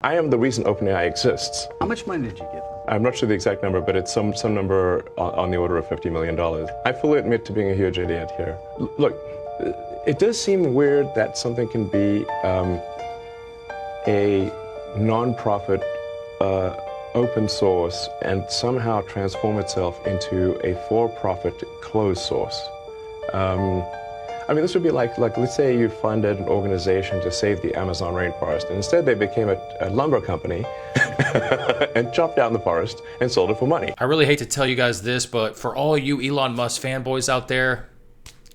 I am the reason OpenAI exists. How much money did you give them? I'm not sure the exact number, but it's some number on the order of $50 million. I fully admit to being a huge idiot here. Look, it does seem weird that something can be a non-profit open source and somehow transform itself into a for-profit closed source. I mean, this would be like let's say you funded an organization to save the Amazon rainforest, and instead they became a lumber company and chopped down the forest and sold it for money. I really hate to tell you guys this, but for all you Elon Musk fanboys out there,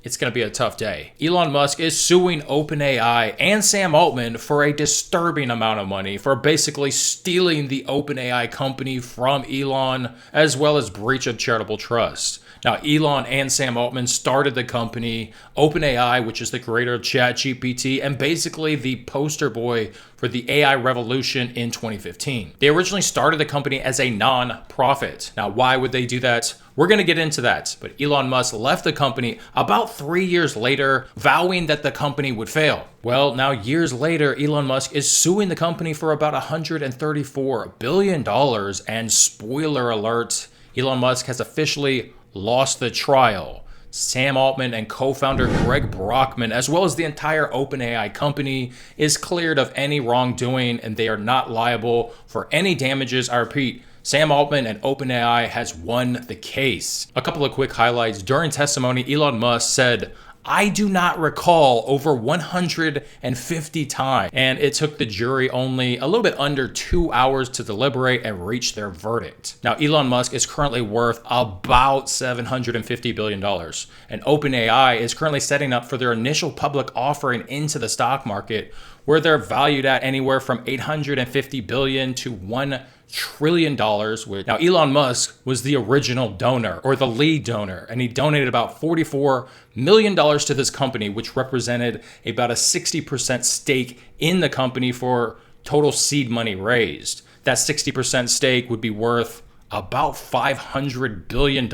it's going to be a tough day. Elon Musk is suing OpenAI and Sam Altman for a disturbing amount of money for basically stealing the OpenAI company from Elon, as well as breach of charitable trust. Now, Elon and Sam Altman started the company OpenAI, which is the creator of ChatGPT and basically the poster boy for the AI revolution in 2015. They originally started the company as a non-profit. Now, why would they do that? We're going to get into that, but Elon Musk left the company about 3 years later, vowing that the company would fail. Well, now years later, Elon Musk is suing the company for about $134 billion, and spoiler alert, Elon Musk has officially lost the trial. Sam Altman and co-founder Greg Brockman, as well as the entire OpenAI company, is cleared of any wrongdoing and they are not liable for any damages. I repeat, Sam Altman and OpenAI has won the case. A couple of quick highlights. During testimony, Elon Musk said, "I do not recall over 150 times." And it took the jury only a little bit under 2 hours to deliberate and reach their verdict. Now, Elon Musk is currently worth about $750 billion. And OpenAI is currently setting up for their initial public offering into the stock market, where they're valued at anywhere from $850 billion to $1 trillion. Now, Elon Musk was the original donor or the lead donor, and he donated about $44 million to this company, which represented about a 60% stake in the company for total seed money raised. That 60% stake would be worth about $500 billion,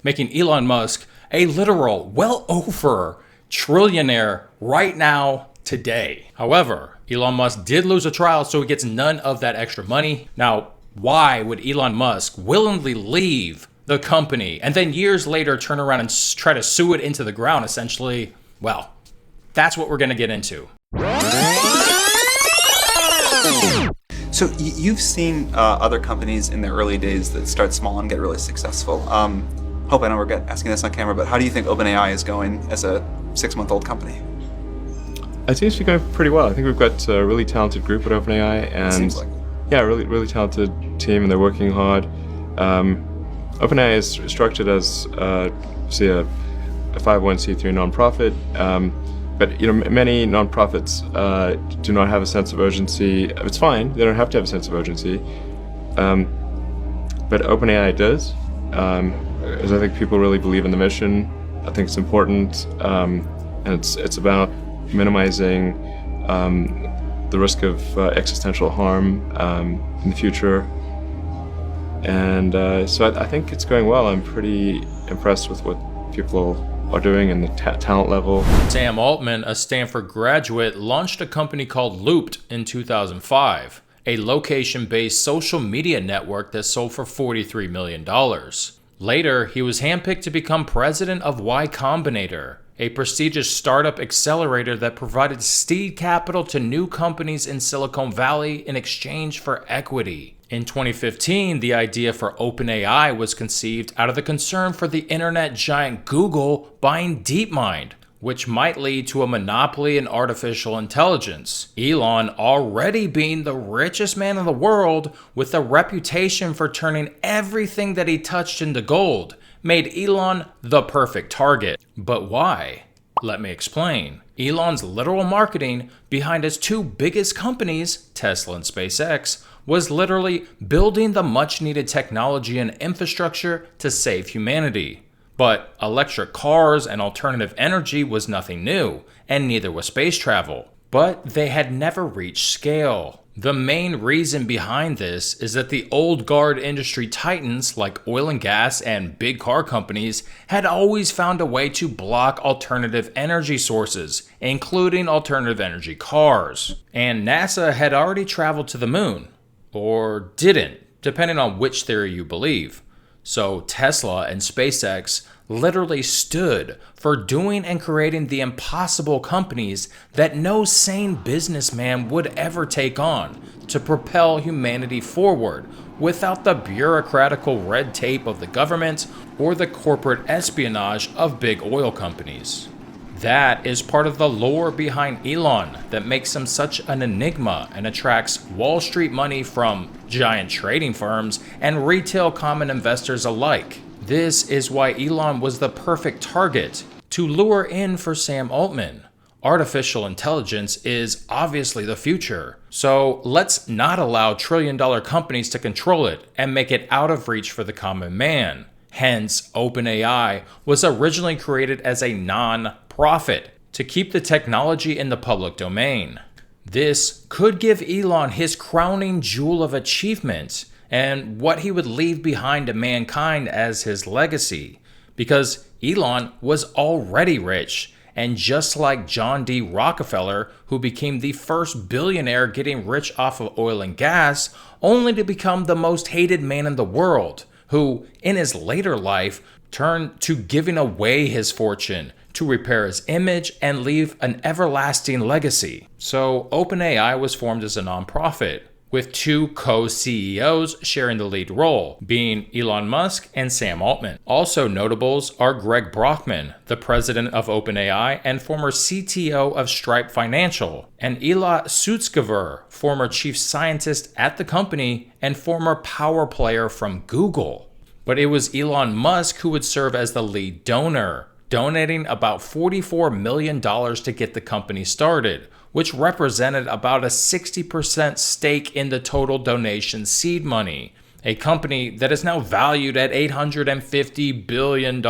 making Elon Musk a literal well over trillionaire right now today. However, Elon Musk did lose a trial, so he gets none of that extra money. Now, why would Elon Musk willingly leave the company and then years later turn around and try to sue it into the ground, essentially? Well, that's what we're going to get into. So you've seen other companies in their early days that start small and get really successful. Hope I know we're asking this on camera, but how do you think OpenAI is going as a 6-month-old company? It seems to be going pretty well. I think we've got a really talented group at OpenAI, and Seems like. yeah, really talented team, and they're working hard. OpenAI is structured as say a 501c3 nonprofit, but many nonprofits do not have a sense of urgency. It's fine; they don't have to have a sense of urgency, but OpenAI does, as I think people really believe in the mission. I think it's important, and it's about minimizing the risk of existential harm in the future. And so I think it's going well. I'm pretty impressed with what people are doing and the talent level. Sam Altman, a Stanford graduate, launched a company called Looped in 2005, a location-based social media network that sold for $43 million. Later, he was handpicked to become president of Y Combinator, a prestigious startup accelerator that provided seed capital to new companies in Silicon Valley in exchange for equity. In 2015, the idea for OpenAI was conceived out of the concern for the internet giant Google buying DeepMind, which might lead to a monopoly in artificial intelligence. Elon, already being the richest man in the world with a reputation for turning everything that he touched into gold, made Elon the perfect target. But why? Let me explain. Elon's literal marketing behind his two biggest companies, Tesla and SpaceX, was literally building the much-needed technology and infrastructure to save humanity. But electric cars and alternative energy was nothing new, and neither was space travel. But they had never reached scale. The main reason behind this is that the old guard industry titans like oil and gas and big car companies had always found a way to block alternative energy sources, including alternative energy cars. And NASA had already traveled to the moon, or didn't, depending on which theory you believe. So Tesla and SpaceX literally stood for doing and creating the impossible companies that no sane businessman would ever take on to propel humanity forward without the bureaucratical red tape of the government or the corporate espionage of big oil companies. That is part of the lore behind Elon that makes him such an enigma and attracts Wall Street money from giant trading firms and retail common investors alike. This is why Elon was the perfect target to lure in for Sam Altman. Artificial intelligence is obviously the future, so let's not allow trillion-dollar companies to control it and make it out of reach for the common man. Hence, OpenAI was originally created as a non-profit to keep the technology in the public domain. This could give Elon his crowning jewel of achievement and what he would leave behind to mankind as his legacy, because Elon was already rich, and just like John D. Rockefeller, who became the first billionaire getting rich off of oil and gas, only to become the most hated man in the world, who, in his later life, turned to giving away his fortune to repair his image and leave an everlasting legacy. So OpenAI was formed as a nonprofit, with two co-CEOs sharing the lead role, being Elon Musk and Sam Altman. Also notables are Greg Brockman, the president of OpenAI and former CTO of Stripe Financial, and Elon Sutskever, former chief scientist at the company and former power player from Google. But it was Elon Musk who would serve as the lead donor, donating about $44 million to get the company started, which represented about a 60% stake in the total donation seed money, a company that is now valued at $850 billion.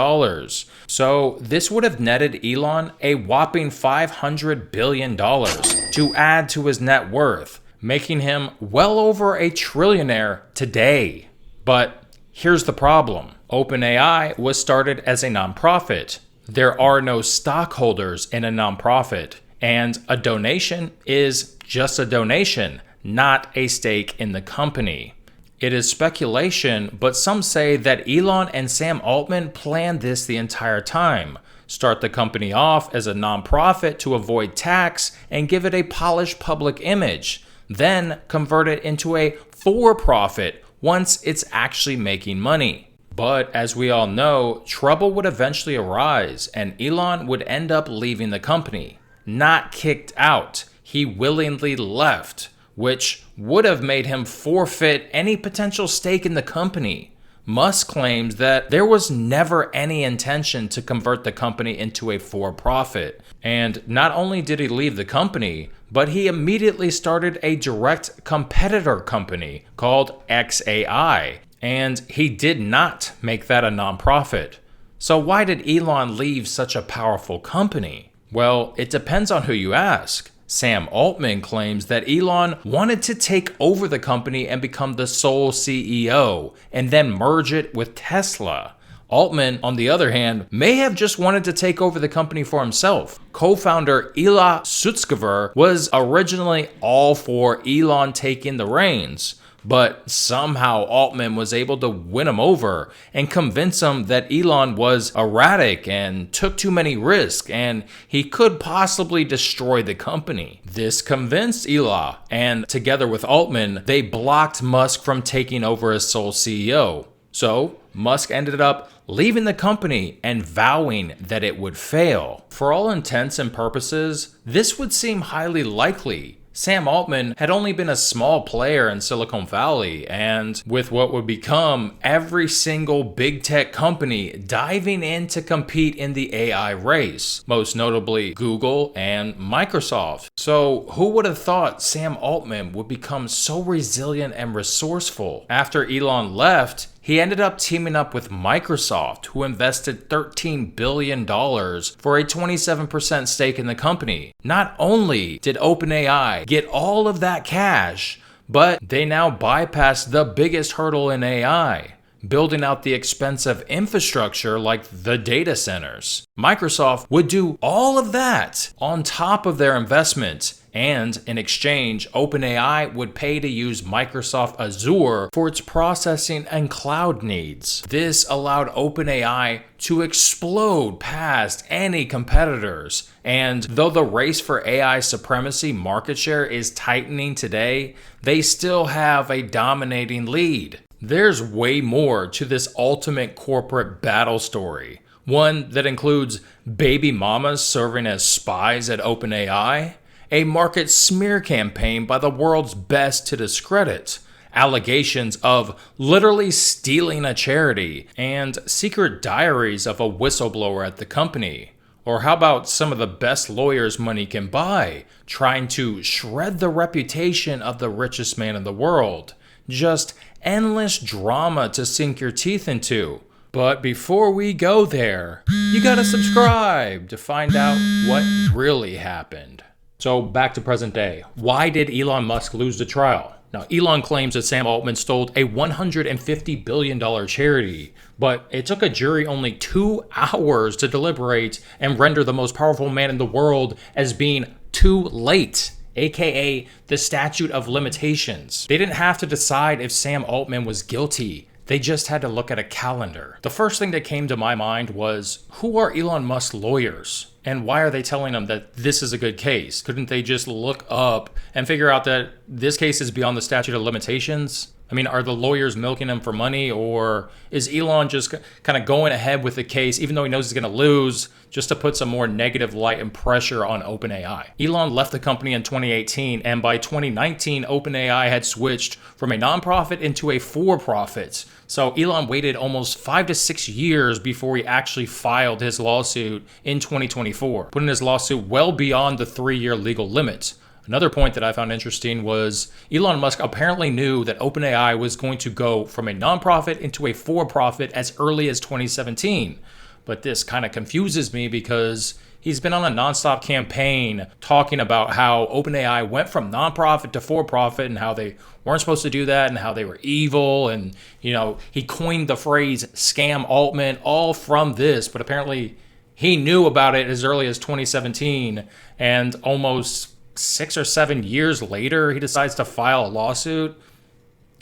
So this would have netted Elon a whopping $500 billion to add to his net worth, making him well over a trillionaire today. But here's the problem. OpenAI was started as a nonprofit. There are no stockholders in a nonprofit. And a donation is just a donation, not a stake in the company. It is speculation, but some say that Elon and Sam Altman planned this the entire time. Start the company off as a nonprofit to avoid tax and give it a polished public image, then convert it into a for-profit once it's actually making money. But as we all know, trouble would eventually arise and Elon would end up leaving the company. Not kicked out, he willingly left, which would have made him forfeit any potential stake in the company. Musk claims that there was never any intention to convert the company into a for-profit. And not only did he leave the company, but he immediately started a direct competitor company called XAI. And he did not make that a nonprofit. So why did Elon leave such a powerful company? Well, it depends on who you ask. Sam Altman claims that Elon wanted to take over the company and become the sole CEO, and then merge it with Tesla. Altman, on the other hand, may have just wanted to take over the company for himself. Co-founder Elon Sutskever was originally all for Elon taking the reins, but somehow Altman was able to win him over and convince him that Elon was erratic and took too many risks and he could possibly destroy the company. This convinced Elon, and together with Altman, they blocked Musk from taking over as sole CEO. So Musk ended up leaving the company and vowing that it would fail. For all intents and purposes, this would seem highly likely. Sam Altman had only been a small player in Silicon Valley, and with what would become every single big tech company diving in to compete in the AI race, most notably Google and Microsoft. So who would have thought Sam Altman would become so resilient and resourceful? After Elon left, he ended up teaming up with Microsoft, who invested $13 billion for a 27% stake in the company. Not only did OpenAI get all of that cash, but they now bypassed the biggest hurdle in AI, building out the expensive infrastructure like the data centers. Microsoft would do all of that on top of their investment, and in exchange, OpenAI would pay to use Microsoft Azure for its processing and cloud needs. This allowed OpenAI to explode past any competitors. And though the race for AI supremacy market share is tightening today, they still have a dominating lead. There's way more to this ultimate corporate battle story. One that includes baby mamas serving as spies at OpenAI, a market smear campaign by the world's best to discredit, allegations of literally stealing a charity, and secret diaries of a whistleblower at the company. Or how about some of the best lawyers money can buy, trying to shred the reputation of the richest man in the world? Just endless drama to sink your teeth into. But before we go there, you gotta subscribe to find out what really happened. So back to present day. Why did Elon Musk lose the trial? Now, Elon claims that Sam Altman stole a $150 billion charity, but it took a jury only 2 hours to deliberate and render the most powerful man in the world as being too late, aka the statute of limitations. They didn't have to decide if Sam Altman was guilty. They just had to look at a calendar. The first thing that came to my mind was, who are Elon Musk's lawyers? And why are they telling him that this is a good case? Couldn't they just look up and figure out that this case is beyond the statute of limitations? I mean, are the lawyers milking him for money, or is Elon just kind of going ahead with the case, even though he knows he's going to lose, just to put some more negative light and pressure on OpenAI? Elon left the company in 2018, and by 2019, OpenAI had switched from a nonprofit into a for-profit. So Elon waited almost 5 to 6 years before he actually filed his lawsuit in 2024, putting his lawsuit well beyond the 3-year legal limit. Another point that I found interesting was Elon Musk apparently knew that OpenAI was going to go from a nonprofit into a for-profit as early as 2017. But this kind of confuses me because he's been on a nonstop campaign talking about how OpenAI went from nonprofit to for-profit and how they weren't supposed to do that and how they were evil. And, you know, he coined the phrase scam Altman all from this, but apparently he knew about it as early as 2017, and almost 6 or 7 years later, he decides to file a lawsuit.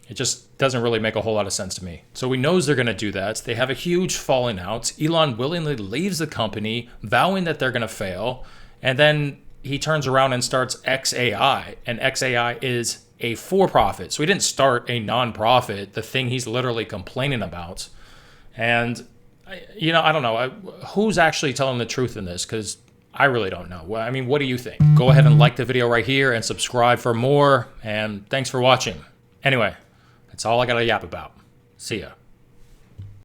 It just doesn't really make a whole lot of sense to me. So he knows they're going to do that. They have a huge falling out. Elon willingly leaves the company, vowing that they're going to fail. And then he turns around and starts XAI. And XAI is a for-profit. So he didn't start a non-profit, the thing he's literally complaining about. And, you know, I don't know. Who's actually telling the truth in this? Because I really don't know. I mean, what do you think? Go ahead and like the video right here and subscribe for more. And thanks for watching. Anyway, that's all I got to yap about. See ya.